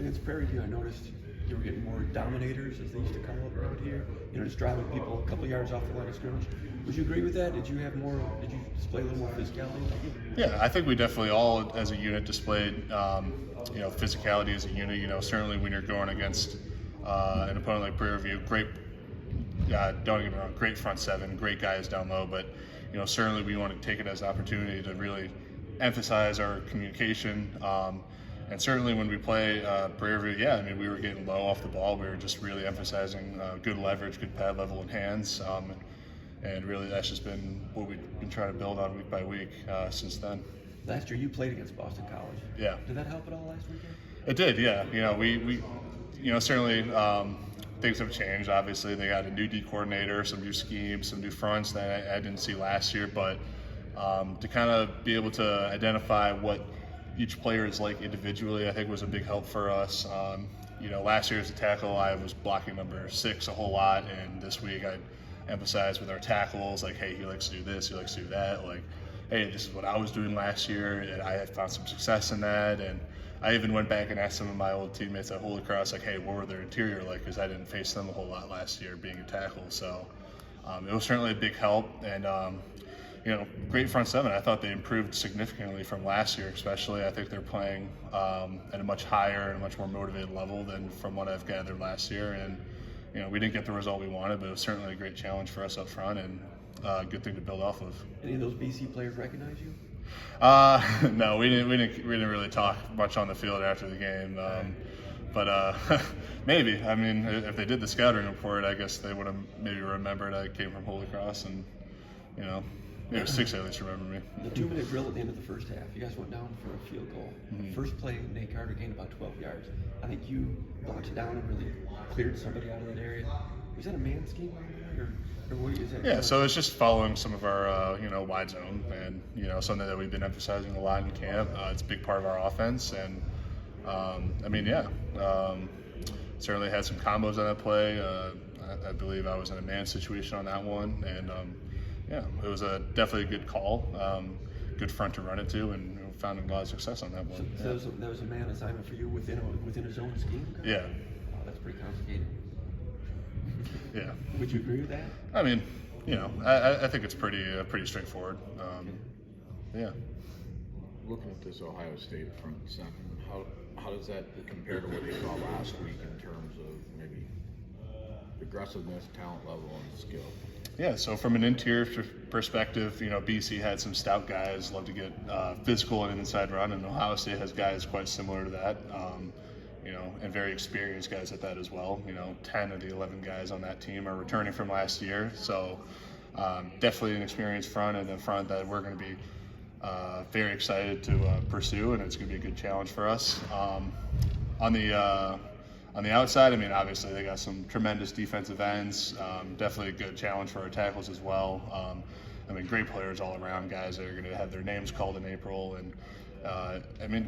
against Prairie View, I noticed you were getting more dominators, as they used to call it around here. Just driving people a couple yards off the line of scrimmage. Would you agree with that? Did you display a little more physicality? Yeah, I think we definitely all, as a unit, displayed, physicality as a unit. Certainly when you're going against an opponent like Prairie View, great. Don't get me wrong, great front seven, great guys down low, but certainly we want to take it as an opportunity to really emphasize our communication. And certainly when we play Prairie View, we were getting low off the ball. We were just really emphasizing good leverage, good pad level and hands. And really that's just been what we've been trying to build on week by week since then. Last year you played against Boston College. Yeah. Did that help at all last weekend? It did, yeah. We certainly things have changed. Obviously, they got a new D coordinator, some new schemes, some new fronts that I didn't see last year. But to kind of be able to identify what each player is like individually, I think was a big help for us. Last year as a tackle, I was blocking number 6 a whole lot, and this week I emphasized with our tackles, like, hey, he likes to do this, he likes to do that. Like, hey, this is what I was doing last year, and I had found some success in that. And I even went back and asked some of my old teammates at Holy Cross, like, hey, what were their interior like? Because I didn't face them a whole lot last year being a tackle. So it was certainly a big help. And, great front seven. I thought they improved significantly from last year, especially. I think they're playing at a much higher and a much more motivated level than from what I've gathered last year. And, we didn't get the result we wanted, but it was certainly a great challenge for us up front and a good thing to build off of. Any of those BC players recognize you? No, we didn't really talk much on the field after the game. But maybe. If they did the scouting report, I guess they would have maybe remembered I came from Holy Cross, and maybe 6 at least remember me. The 2-minute drill at the end of the first half, you guys went down for a field goal. Mm-hmm. First play, Nate Carter gained about 12 yards. I think you blocked it down and really cleared somebody out of that area. Was that a man scheme or what is that? Yeah, so it's just following some of our wide zone, and something that we've been emphasizing a lot in camp. It's a big part of our offense, and certainly had some combos on that play. I believe I was in a man situation on that one, and it was definitely a good call, good front to run it to, and found a lot of success on that one. So that was a man assignment for you within a zone scheme? Yeah. Oh, that's pretty complicated. Yeah. Would you agree with that? I think it's pretty straightforward. Yeah. Looking at this Ohio State front seven, how does that compare to what you saw last week in terms of maybe aggressiveness, talent level, and skill? Yeah, so from an interior perspective, BC had some stout guys, love to get physical and inside run, and Ohio State has guys quite similar to that, and very experienced guys at that as well. 10 of the 11 guys on that team are returning from last year, so definitely an experienced front, and a front that we're going to be very excited to pursue, and it's going to be a good challenge for us. On the outside, obviously they got some tremendous defensive ends. Definitely a good challenge for our tackles as well. Great players all around, guys that are going to have their names called in April. And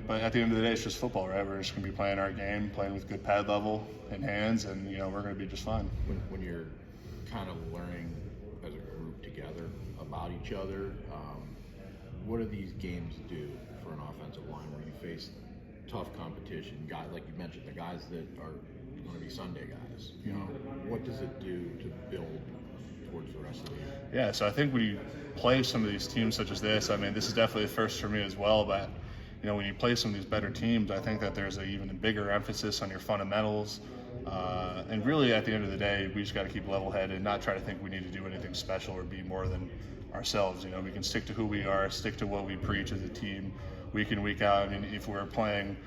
but at the end of the day, it's just football, right? We're just going to be playing our game, playing with good pad level and hands, and we're going to be just fine. When you're kind of learning as a group together about each other, what do these games do for an offensive line where you face tough competition, guys like you mentioned, the guys that are going to be Sunday guys? What does it do to build towards the rest of the year? Yeah, so I think when you play some of these teams such as this, this is definitely a first for me as well, but when you play some of these better teams, I think that there's even a bigger emphasis on your fundamentals, and really at the end of the day, we just got to keep level-headed, not try to think we need to do anything special or be more than ourselves. We can stick to who we are, stick to what we preach as a team week in, week out. If we're playing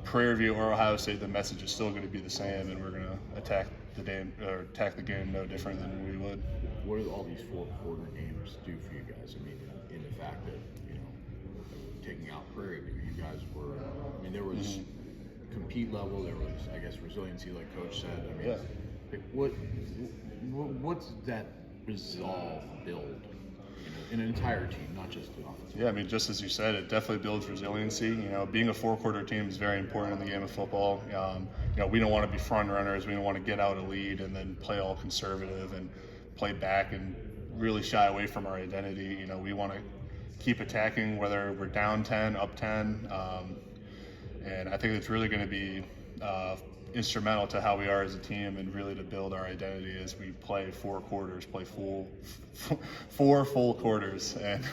Prairie View or Ohio State, the message is still going to be the same, and we're going to attack the game no different than we would. What do all these fourth-quarter games do for you guys? In the fact that taking out Prairie View, you guys were. There was compete level. There was, I guess, resiliency, like Coach said. What's that resolve build in an entire team, not just the offense? Yeah, just as you said, it definitely builds resiliency. Being a four-quarter team is very important in the game of football. We don't want to be front runners. We don't want to get out a lead and then play all conservative and play back and really shy away from our identity. We want to keep attacking whether we're down 10, up 10. And I think it's really going to be, instrumental to how we are as a team, and really to build our identity as we play 4 quarters, play 4 full quarters. And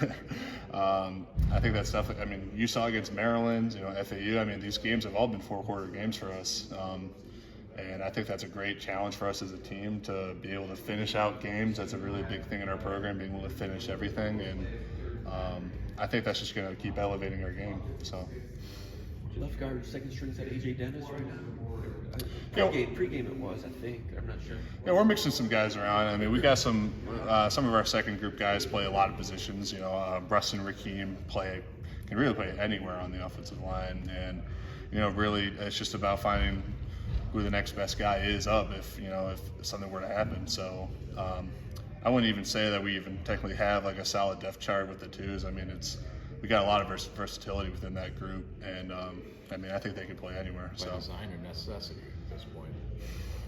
I think that's definitely, I mean, you saw against Maryland, FAU, I mean, these games have all been 4-quarter games for us. And I think that's a great challenge for us as a team to be able to finish out games. That's a really big thing in our program, being able to finish everything. And I think that's just going to keep elevating our game. So. Left guard, second string, is that AJ Dennis right now? Pre-game it was, I think. I'm not sure. Yeah, we're mixing some guys around. I mean, we got some of our second group guys play a lot of positions. Rustin Rakeem can really play anywhere on the offensive line, and really it's just about finding who the next best guy is up if something were to happen. So I wouldn't even say that we even technically have like a solid depth chart with the twos. I mean, we got a lot of versatility within that group, and I think they can play anywhere. By design or necessity at this point?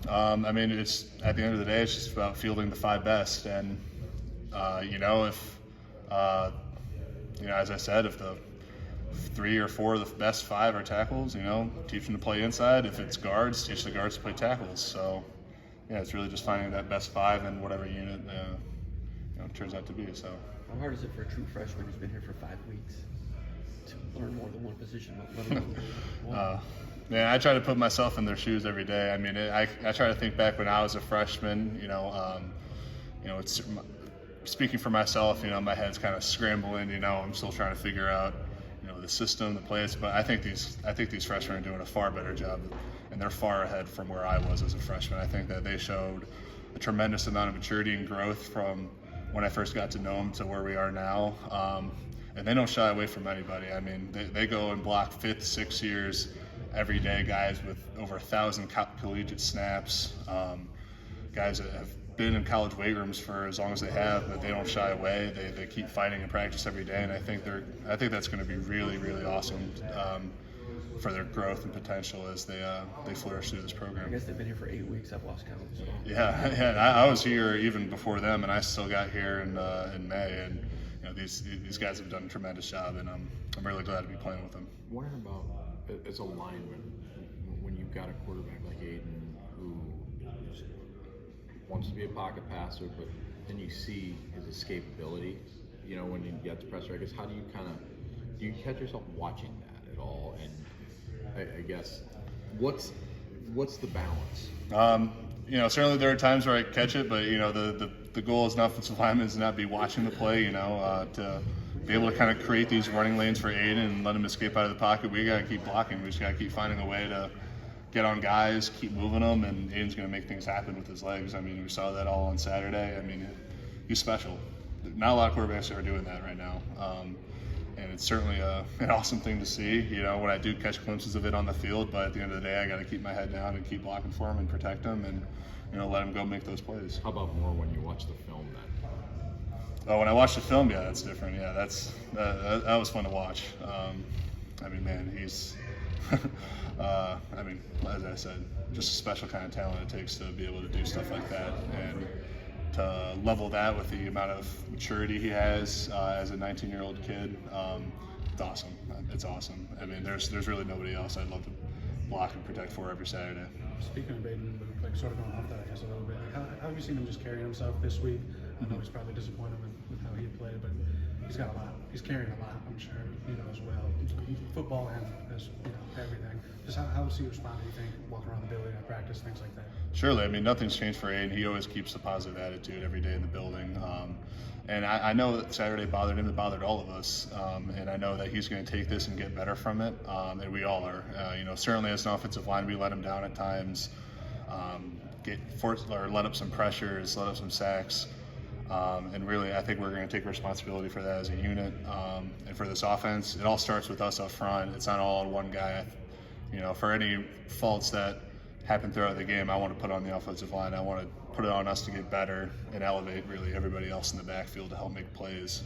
I mean, it's at the end of the day, it's just about fielding the 5 best, and as I said, if the 3 or 4 of the best 5 are tackles, teach them to play inside. If it's guards, teach the guards to play tackles. So, yeah, it's really just finding that best 5 in whatever unit turns out to be. So. How hard is it for a true freshman who's been here for 5 weeks to learn more than one position? Let alone one? Man, I try to put myself in their shoes every day. I mean, I try to think back when I was a freshman. It's speaking for myself. My head's kind of scrambling. I'm still trying to figure out, the system, the plays. But I think these freshmen are doing a far better job, and they're far ahead from where I was as a freshman. I think that they showed a tremendous amount of maturity and growth from when I first got to know them to where we are now. And they don't shy away from anybody. I mean, they go and block 5th, 6th years every day, guys with over 1,000 collegiate snaps, guys that have been in college weight rooms for as long as they have, but they don't shy away. They keep fighting in practice every day, and I think that's going to be really, really awesome for their growth and potential as they flourish through this program. I guess they've been here for 8 weeks. I've lost count. So. Yeah. I was here even before them, and I still got here in May, and these guys have done a tremendous job, and I'm really glad to be playing with them. Wondering about as a lineman, when you've got a quarterback like Aiden who wants to be a pocket passer, but then you see his escapability, when he gets pressure. I guess how do you catch yourself watching that at all? And I guess what's the balance? Certainly there are times where I catch it, but the goal as an offensive lineman is to not be watching the play. To be able to kind of create these running lanes for Aiden and let him escape out of the pocket. We got to keep blocking. We just got to keep finding a way to get on guys, keep moving them, and Aiden's going to make things happen with his legs. I mean, we saw that all on Saturday. I mean, he's special. Not a lot of quarterbacks are doing that right now. And it's certainly an awesome thing to see, when I do catch glimpses of it on the field. But at the end of the day, I got to keep my head down and keep blocking for him and protect him and, let him go make those plays. How about more when you watch the film then? When I watch the film, yeah, that's different. Yeah, that was fun to watch. He's, as I said, just a special kind of talent it takes to be able to do stuff like that. And to level that with the amount of maturity he has as a 19-year-old kid, it's awesome. It's awesome. I mean, there's really nobody else I'd love to block and protect for every Saturday. Speaking of Baden, like sort of going off that, I guess, a little bit, how have you seen him just carry himself this week? I know he's probably disappointed with how he played, but he's got a lot. He's carrying a lot, I'm sure, as well. Football and everything. Just how does he respond, do you think, walking around the building at practice, things like that? Surely. I mean, nothing's changed for Aiden. He always keeps a positive attitude every day in the building. And I know that Saturday bothered him. It bothered all of us. And I know that he's going to take this and get better from it. And we all are. Certainly as an offensive line, we let him down at times, let up some pressures, let up some sacks. And really, I think we're going to take responsibility for that as a unit. And for this offense, it all starts with us up front. It's not all on one guy. For any faults that happen throughout the game, I want to put on the offensive line. I want to put it on us to get better and elevate really everybody else in the backfield to help make plays.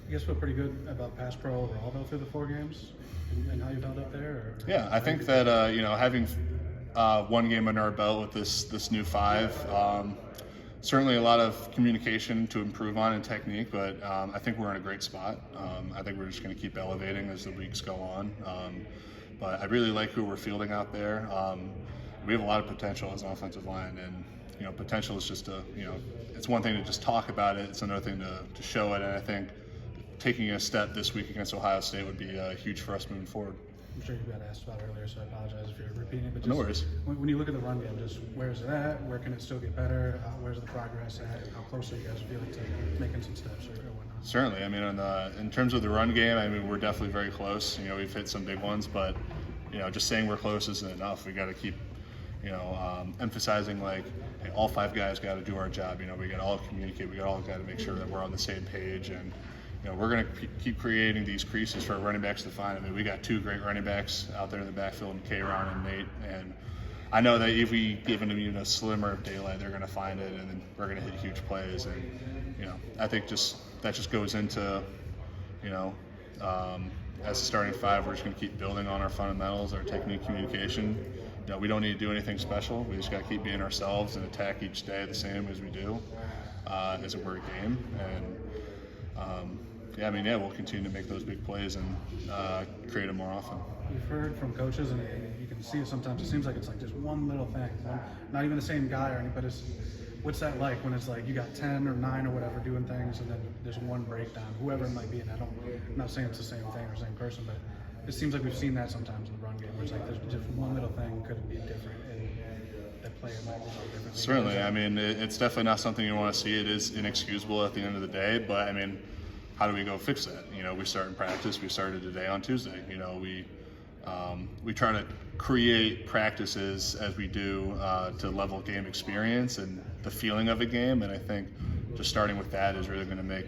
You guys feel pretty good about pass pro overall though through the 4 games and how you've held up there? Or yeah, I think that having one game under our belt with this new 5, certainly a lot of communication to improve on and technique, but I think we're in a great spot. I think we're just going to keep elevating as the weeks go on. but I really like who we're fielding out there. We have a lot of potential as an offensive line, and potential is just it's one thing to just talk about it, it's another thing to show it, and I think taking a step this week against Ohio State would be huge for us moving forward. I'm sure you got asked about it earlier, so I apologize if you're repeating it. But just No worries. When you look at the run game, just where's it at? Where can it still get better? Where's the progress at? How close are you guys feeling to making some steps or whatnot? Certainly. I mean, in terms of the run game, I mean, we're definitely very close. We've hit some big ones, but just saying we're close isn't enough. We got to keep emphasizing, like, hey, all 5 guys got to do our job. We got to all communicate. We all got to make sure that we're on the same page, and we're going to keep creating these creases for our running backs to find. I mean, we got 2 great running backs out there in the backfield, K-Ron and Nate, and I know that if we give them even a slimmer of daylight, they're going to find it, and then we're going to hit huge plays. And I think that just goes into as a starting 5, we're just going to keep building on our fundamentals, our technique, communication. We don't need to do anything special. We just got to keep being ourselves and attack each day the same as we do as a word game. And we'll continue to make those big plays and create them more often. We've heard from coaches, and you can see it sometimes. It seems like it's like just one little thing, not even the same guy or anything. But what's that like when it's like you got 10 or 9 or whatever doing things, and then there's one breakdown, whoever it might be. And I'm not saying it's the same thing or same person, but it seems like we've seen that sometimes in the run game, where it's like there's just one little thing could be different, and the player might be different. Certainly, I mean, it's definitely not something you want to see. It is inexcusable at the end of the day, but I mean, how do we go fix that? We start in practice. We started today on Tuesday. We try to create practices as we do to level game experience and the feeling of a game, and I think just starting with that is really going to make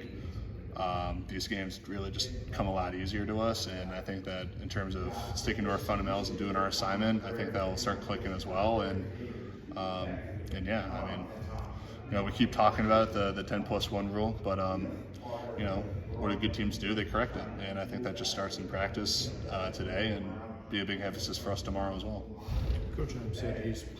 these games really just come a lot easier to us. And I think that in terms of sticking to our fundamentals and doing our assignment, I think that will start clicking as well. And we keep talking about the 10+1 rule, but what do good teams do? They correct it, and I think that just starts in practice today and be a big emphasis for us tomorrow as well. Coach said he's